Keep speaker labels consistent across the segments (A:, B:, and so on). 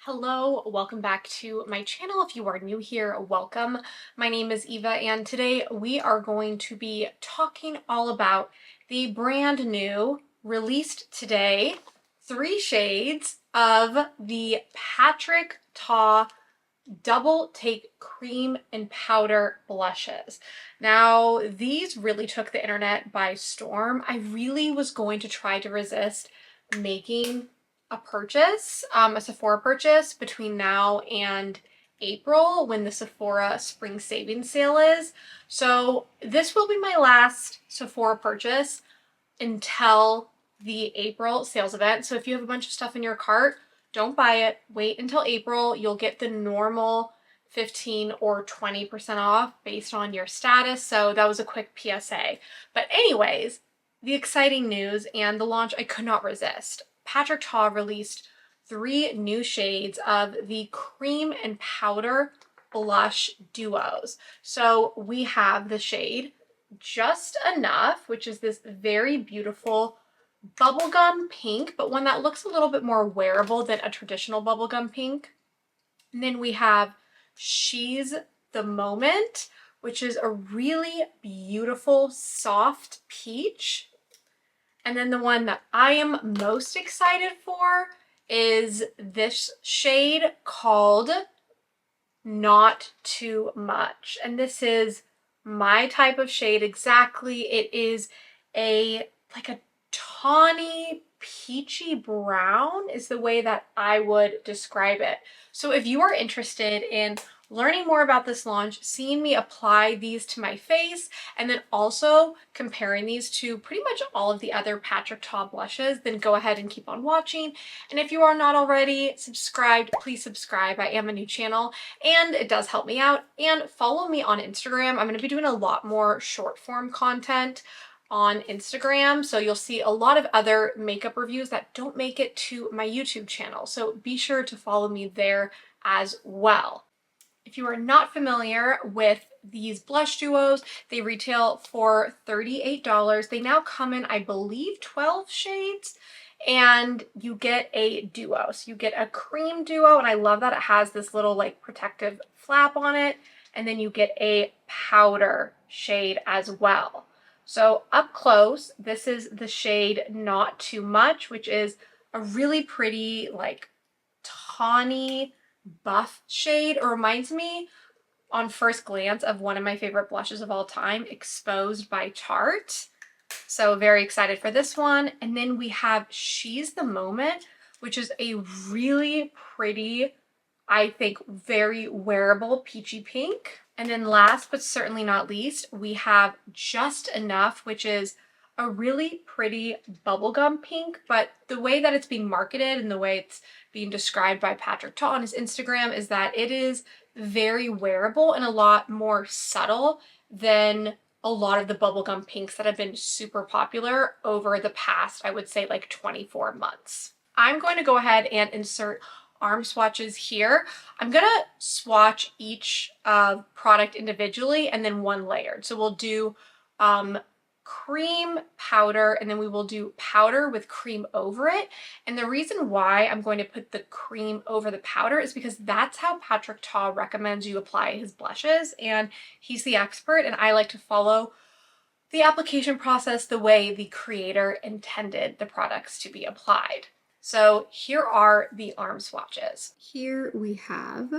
A: Hello, welcome back to my channel. If you are new here, welcome. My name is Eva and today we are going to be talking all about the brand new, released today, 3 shades of the Patrick Ta Double Take Cream and Powder blushes. Now, these really took the internet by storm. I really was going to try to resist making a purchase, a Sephora purchase between now and April when the Sephora spring savings sale is. So this will be my last Sephora purchase until the April sales event. So if you have a bunch of stuff in your cart, don't buy it. Wait until April. You'll get the normal 15 or 20% off based on your status. So that was a quick PSA. But anyways, the exciting news and the launch I could not resist. Patrick Ta released 3 new shades of the cream and powder blush duos. So we have the shade Just Enough, which is this very beautiful bubblegum pink, but one that looks a little bit more wearable than a traditional bubblegum pink. And then we have She's the Moment, which is a really beautiful soft peach. And then the one that I am most excited for is this shade called Not Too Much. And this is my type of shade exactly. It is like a tawny peachy brown is the way that I would describe it. So if you are interested in learning more about this launch, seeing me apply these to my face, and then also comparing these to pretty much all of the other Patrick Ta blushes, then go ahead and keep on watching. And if you are not already subscribed, please subscribe. I am a new channel and it does help me out. And follow me on Instagram. I'm going to be doing a lot more short form content on Instagram, so you'll see a lot of other makeup reviews that don't make it to my YouTube channel. So be sure to follow me there as well. If you are not familiar with these blush duos, they retail for $38. They now come in, I believe, 12 shades, and you get a duo. So you get a cream duo, and I love that it has this little like protective flap on it, and then you get a powder shade as well. So up close, this is the shade Not Too Much, which is a really pretty like tawny buff shade. It reminds me on first glance of one of my favorite blushes of all time, Exposed by Tarte. So very excited for this one. And then we have She's the Moment, which is a really pretty, I think, very wearable peachy pink. And then last but certainly not least, we have Just Enough, which is a really pretty bubblegum pink, but the way that it's being marketed and the way it's being described by Patrick Ta on his Instagram is that it is very wearable and a lot more subtle than a lot of the bubblegum pinks that have been super popular over the past, I would say, like 24 months. I'm going to go ahead and insert arm swatches here. I'm gonna swatch each product individually and then one layered. So we'll do cream powder, and then we will do powder with cream over it. And the reason why I'm going to put the cream over the powder is because that's how Patrick Ta recommends you apply his blushes, and he's the expert, and I like to follow the application process the way the creator intended the products to be applied. So here are the arm swatches. Here we have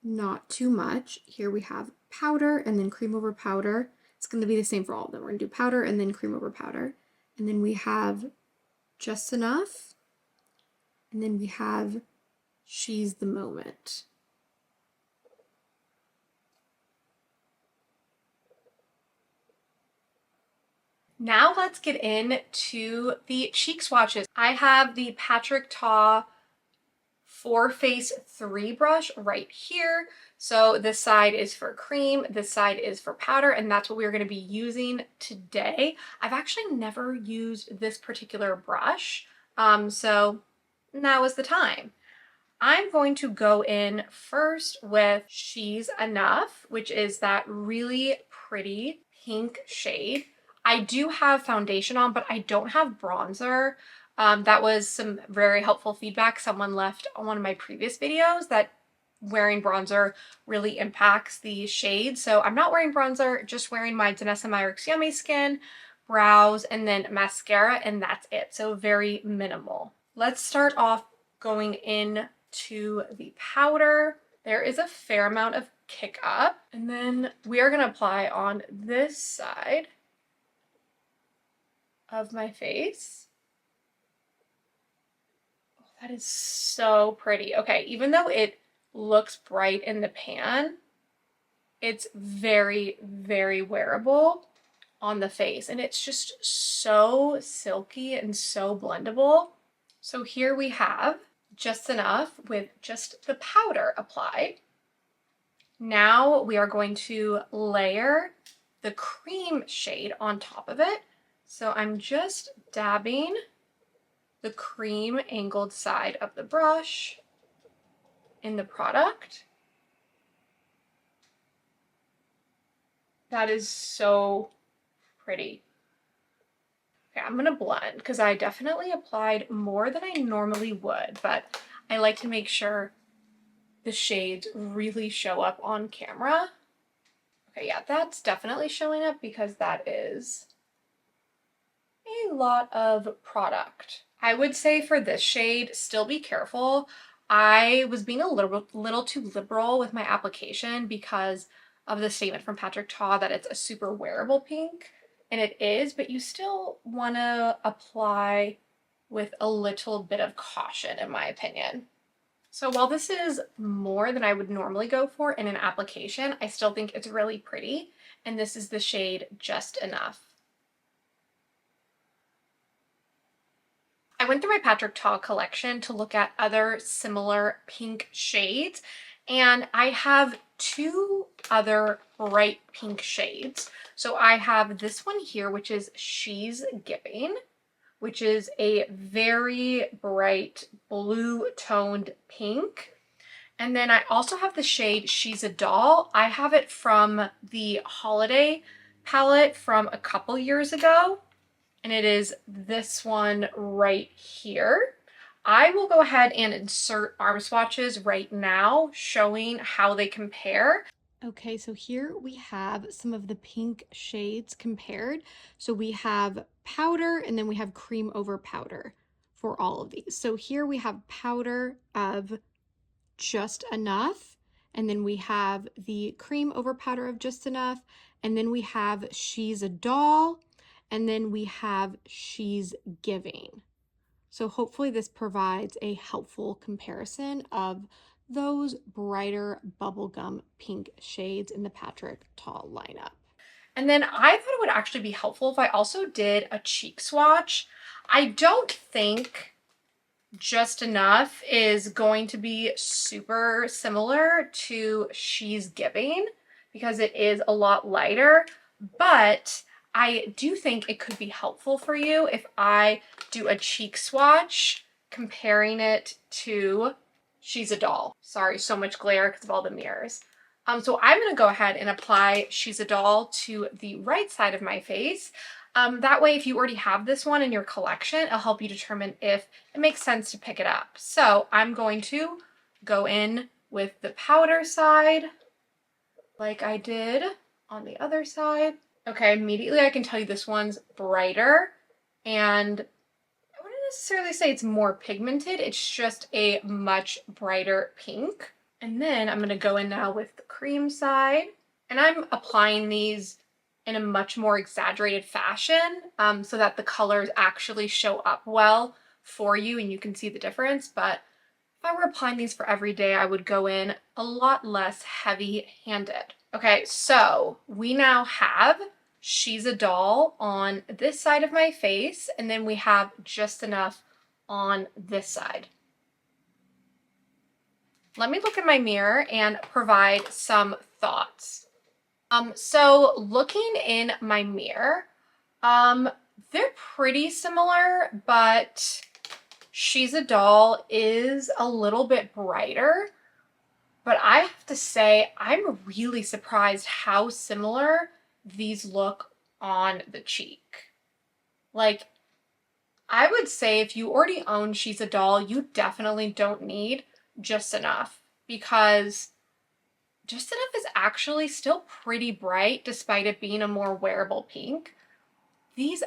A: Not Too Much. Here we have powder and then cream over powder. It's going to be the same for all of them. We're going to do powder and then cream over powder. And then we have Just Enough. And then we have She's the Moment. Now let's get into the cheek swatches. I have the Patrick Ta 4-Face 3 brush right here. So this side is for cream, this side is for powder, and that's what we're going to be using today. I've actually never used this particular brush, so now is the time. I'm going to go in first with She's Enough, which is that really pretty pink shade. I do have foundation on, but I don't have bronzer. That was some very helpful feedback someone left on one of my previous videos, that wearing bronzer really impacts the shade. So I'm not wearing bronzer, just wearing my Danessa Myricks Yummy Skin, brows, and then mascara, and that's it. So very minimal. Let's start off going in to the powder. There is a fair amount of kick up, and then we are going to apply on this side of my face. Oh, that is so pretty. Okay, even though it looks bright in the pan, it's very, very wearable on the face, and it's just so silky and so blendable. So here we have just enough with just the powder applied. Now we are going to layer the cream shade on top of it. So I'm just dabbing the cream angled side of the brush in the product. That is so pretty. Okay, I'm gonna blend because I definitely applied more than I normally would, but I like to make sure the shades really show up on camera. Okay, yeah, that's definitely showing up because that is a lot of product. I would say for this shade, still be careful. I was being a little too liberal with my application because of the statement from Patrick Ta that it's a super wearable pink, and it is, but you still want to apply with a little bit of caution, in my opinion. So while this is more than I would normally go for in an application, I still think it's really pretty, and this is the shade Just Enough. I went through my Patrick Ta collection to look at other similar pink shades, and I have two other bright pink shades. So I have this one here, which is She's Giving, which is a very bright blue toned pink. And then I also have the shade She's a Doll. I have it from the holiday palette from a couple years ago, and it is this one right here. I will go ahead and insert arm swatches right now showing how they compare. Okay, so here we have some of the pink shades compared. So we have powder and then we have cream over powder for all of these. So here we have powder of Just Enough, and then we have the cream over powder of Just Enough, and then we have She's a Doll, and then we have She's Giving. So hopefully this provides a helpful comparison of those brighter bubblegum pink shades in the Patrick Ta lineup. And then I thought it would actually be helpful if I also did a cheek swatch. I don't think Just Enough is going to be super similar to She's Giving because it is a lot lighter, but I do think it could be helpful for you if I do a cheek swatch comparing it to She's a Doll. Sorry, so much glare because of all the mirrors. So I'm going to go ahead and apply She's a Doll to the right side of my face. That way, if you already have this one in your collection, it'll help you determine if it makes sense to pick it up. So I'm going to go in with the powder side like I did on the other side. Okay, immediately I can tell you this one's brighter, and I wouldn't necessarily say it's more pigmented, it's just a much brighter pink. And then I'm going to go in now with the cream side, and I'm applying these in a much more exaggerated fashion so that the colors actually show up well for you and you can see the difference. But if I were applying these for every day, I would go in a lot less heavy-handed. Okay, so we now have She's a Doll on this side of my face, and then we have Just Enough on this side. Let me look in my mirror and provide some thoughts. So looking in my mirror, they're pretty similar, but She's a Doll is a little bit brighter. But I have to say, I'm really surprised how similar these look on the cheek. Like, I would say if you already own She's a Doll, you definitely don't need Just Enough, because Just Enough is actually still pretty bright despite it being a more wearable pink. These,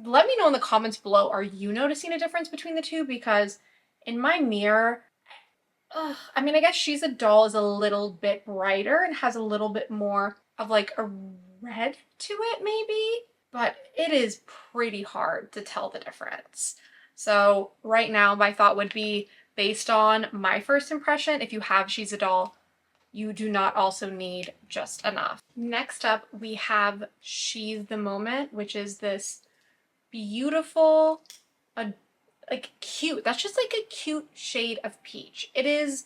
A: let me know in the comments below, are you noticing a difference between the two? Because in my mirror, I mean, I guess She's a Doll is a little bit brighter and has a little bit more of like a red to it maybe, but it is pretty hard to tell the difference. So right now my thought would be, based on my first impression, if you have She's a Doll, you do not also need Just Enough. Next up, we have She's the Moment, which is this beautiful, like cute, that's just like a cute shade of peach. It's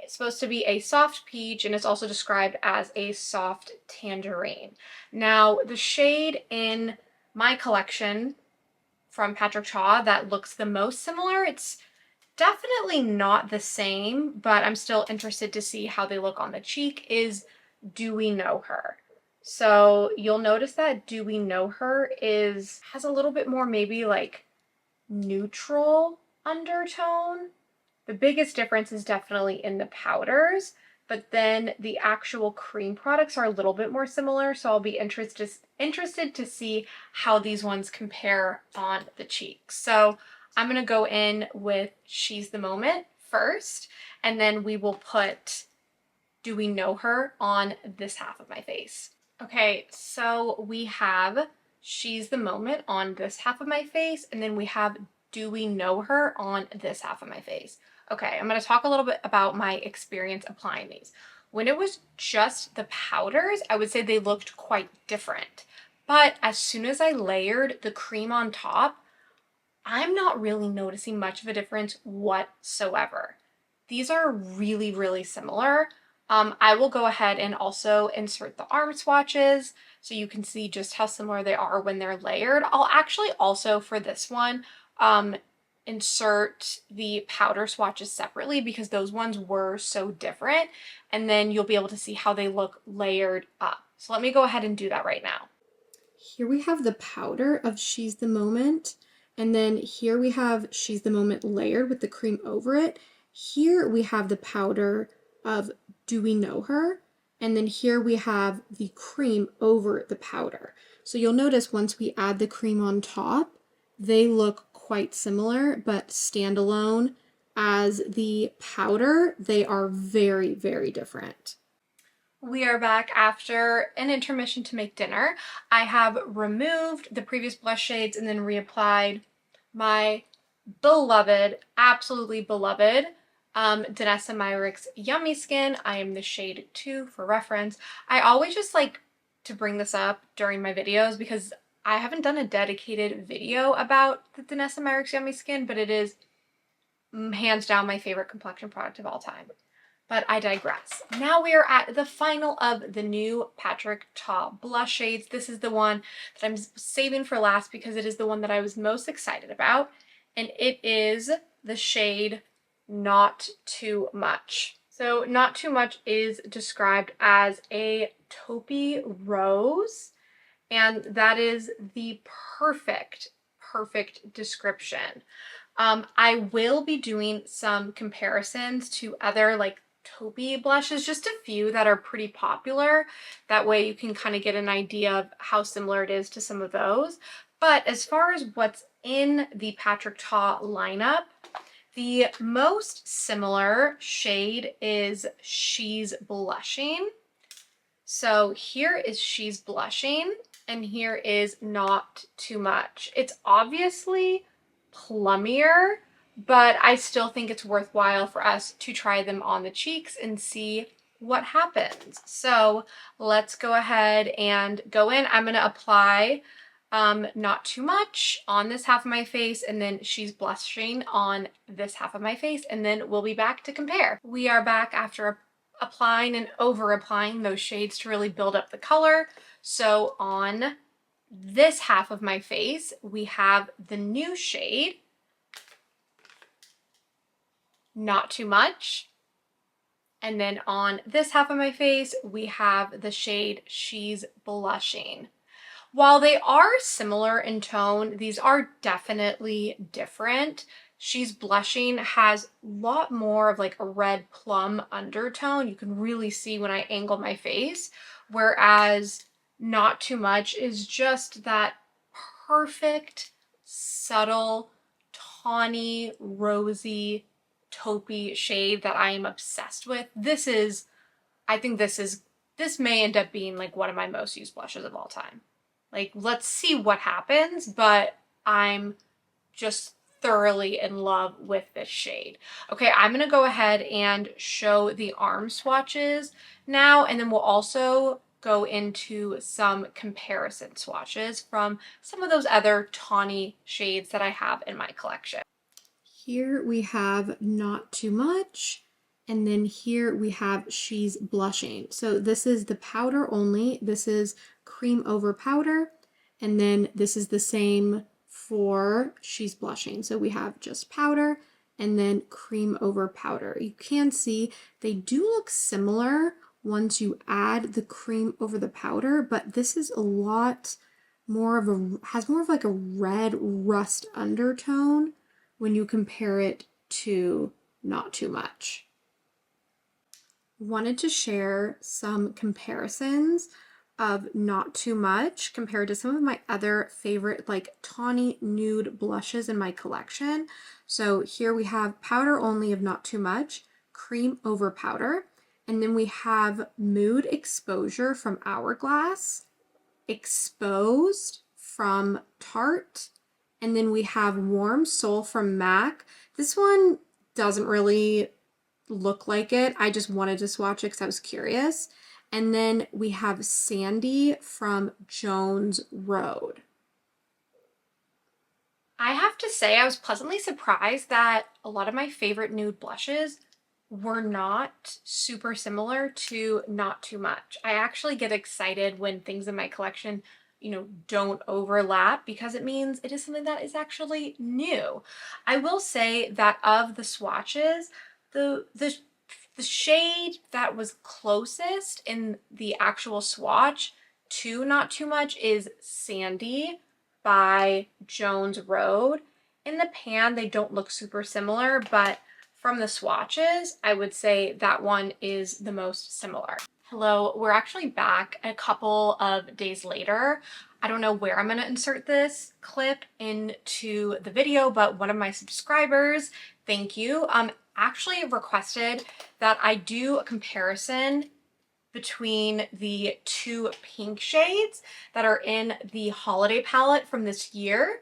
A: supposed to be a soft peach, and it's also described as a soft tangerine. Now, the shade in my collection from Patrick Cha that looks the most similar, it's definitely not the same, but I'm still interested to see how they look on the cheek, is Do We Know Her. So you'll notice that Do We Know Her has a little bit more maybe like neutral undertone. The biggest difference is definitely in the powders, but then the actual cream products are a little bit more similar, so I'll be interested to see how these ones compare on the cheeks. So I'm going to go in with She's the Moment first, and then we will put Do We Know Her on this half of my face. Okay, so we have She's the Moment on this half of my face, and then we have Do We Know Her on this half of my face. Okay, I'm going to talk a little bit about my experience applying these. When it was just the powders, I would say they looked quite different. But as soon as I layered the cream on top, I'm not really noticing much of a difference whatsoever. These are really, really similar. I will go ahead and also insert the arm swatches so you can see just how similar they are when they're layered. I'll actually also, for this one, insert the powder swatches separately because those ones were so different, and then you'll be able to see how they look layered up. So let me go ahead and do that right now. Here we have the powder of She's the Moment, and then here we have She's the Moment layered with the cream over it. Here we have the powder of Do We Know Her, and then here we have the cream over the powder. So you'll notice once we add the cream on top, they look quite similar, but standalone as the powder, they are very, very different. We are back after an intermission to make dinner. I have removed the previous blush shades and then reapplied my beloved, absolutely beloved, Danessa Myricks Yummy Skin. I am the shade 2 for reference. I always just like to bring this up during my videos because I haven't done a dedicated video about the Danessa Myricks Yummy Skin, but it is hands down my favorite complexion product of all time. But I digress. Now we are at the final of the new Patrick Ta blush shades. This is the one that I'm saving for last because it is the one that I was most excited about. And it is the shade Not Too Much. So Not Too Much is described as a taupey rose. And that is the perfect description. I will be doing some comparisons to other like taupey blushes, just a few that are pretty popular. That way you can kind of get an idea of how similar it is to some of those. But as far as what's in the Patrick Ta lineup, the most similar shade is She's Blushing. So here is She's Blushing, and here is Not Too Much. It's obviously plummier, but I still think it's worthwhile for us to try them on the cheeks and see what happens. So let's go ahead and go in. I'm going to apply Not Too Much on this half of my face, and then She's Blushing on this half of my face, and then we'll be back to compare. We are back after applying and over applying those shades to really build up the color. So on this half of my face, we have the new shade, Not Too Much. And then on this half of my face, we have the shade She's Blushing. While they are similar in tone, these are definitely different. She's Blushing has a lot more of like a red plum undertone. You can really see when I angle my face, whereas Not Too Much is just that perfect, subtle, tawny, rosy, taupey shade that I am obsessed with. I think this may end up being like one of my most used blushes of all time. Like, let's see what happens, but I'm just thoroughly in love with this shade. Okay, I'm gonna go ahead and show the arm swatches now, and then we'll also go into some comparison swatches from some of those other tawny shades that I have in my collection. Here we have Not Too Much, and then here we have She's Blushing. So this is the powder only. This is cream over powder, and then this is the same for She's Blushing. So we have just powder and then cream over powder. You can see they do look similar once you add the cream over the powder, but this is a lot more of has more of like a red rust undertone when you compare it to Not Too Much. Wanted to share some comparisons of Not Too Much compared to some of my other favorite like tawny nude blushes in my collection. So here we have powder only of Not Too Much, cream over powder, and then we have Mood Exposure from Hourglass, Exposed from Tarte, and then we have Warm Soul from MAC. This one doesn't really look like it. I just wanted to swatch it because I was curious. And then we have Sandy from Jones Road. I have to say I was pleasantly surprised that a lot of my favorite nude blushes were not super similar to Not Too Much. I actually get excited when things in my collection don't overlap because it means it is something that is actually new. I will say that of the swatches, the shade that was closest in the actual swatch to Not Too Much is Sandy by Jones Road. In the pan, they don't look super similar, but from the swatches, I would say that one is the most similar. Hello, we're actually back a couple of days later. I don't know where I'm going to insert this clip into the video, but one of my subscribers, thank you, actually requested that I do a comparison between the two pink shades that are in the holiday palette from this year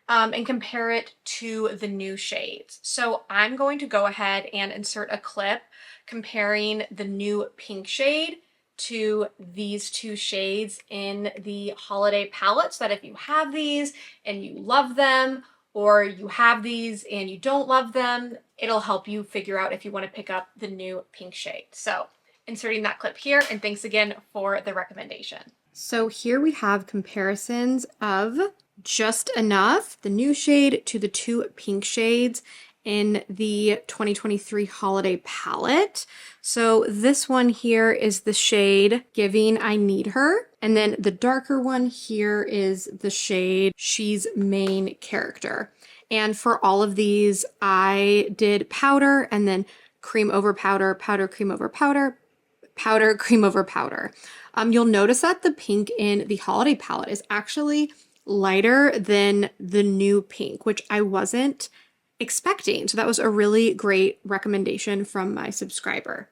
A: and compare it to the new shades. So I'm going to go ahead and insert a clip comparing the new pink shade to these two shades in the holiday palette so that if you have these and you love them, or you have these and you don't love them, it'll help you figure out if you want to pick up the new pink shade. So inserting that clip here, and thanks again for the recommendation. So here we have comparisons of Just Enough, the new shade, to the two pink shades in the 2023 holiday palette. So this one here is the shade Giving I Need Her, and then the darker one here is the shade She's Main Character. And for all of these, I did powder and then cream over powder, powder, cream over powder, powder, cream over powder. You'll notice that the pink in the holiday palette is actually lighter than the new pink, which I wasn't expecting. So that was a really great recommendation from my subscriber.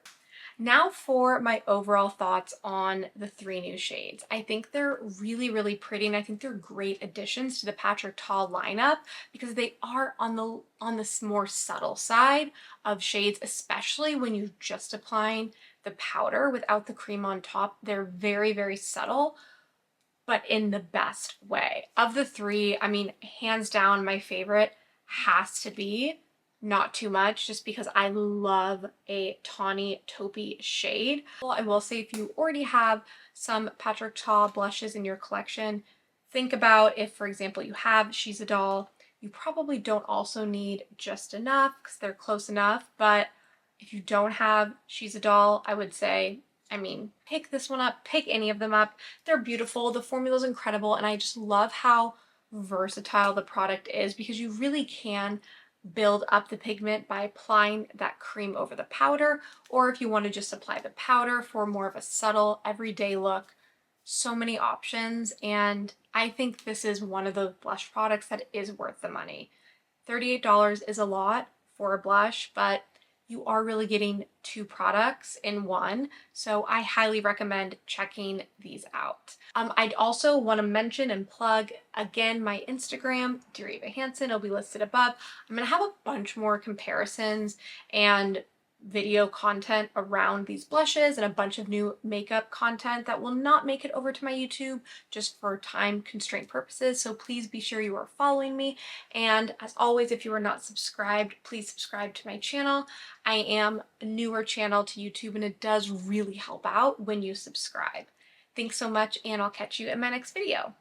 A: Now for my overall thoughts on the three new shades. I think they're really, really pretty, and I think they're great additions to the Patrick Ta lineup because they are on this more subtle side of shades, especially when you're just applying the powder without the cream on top. They're very, very subtle, but in the best way. Of the three, I mean, hands down, my favorite has to be Not Too Much, just because I love a tawny taupey shade. Well, I will say if you already have some Patrick Ta blushes in your collection, think about if, for example, you have She's a Doll, you probably don't also need Just Enough because they're close enough, but if you don't have She's a Doll, I would say I mean, pick this one up, pick any of them up. They're beautiful. The formula's incredible, and I just love how versatile the product is because you really can build up the pigment by applying that cream over the powder, or if you want to just apply the powder for more of a subtle everyday look. So many options, and I think this is one of the blush products that is worth the money. $38 is a lot for a blush, but you are really getting two products in one, so I highly recommend checking these out. I'd also want to mention and plug again my Instagram, Dear Eva Hansen. It'll be listed above. I'm going to have a bunch more comparisons and video content around these blushes and a bunch of new makeup content that will not make it over to my YouTube just for time constraint purposes. So please be sure you are following me. And as always, if you are not subscribed, please subscribe to my channel. I am a newer channel to YouTube, and it does really help out when you subscribe. Thanks so much, and I'll catch you in my next video.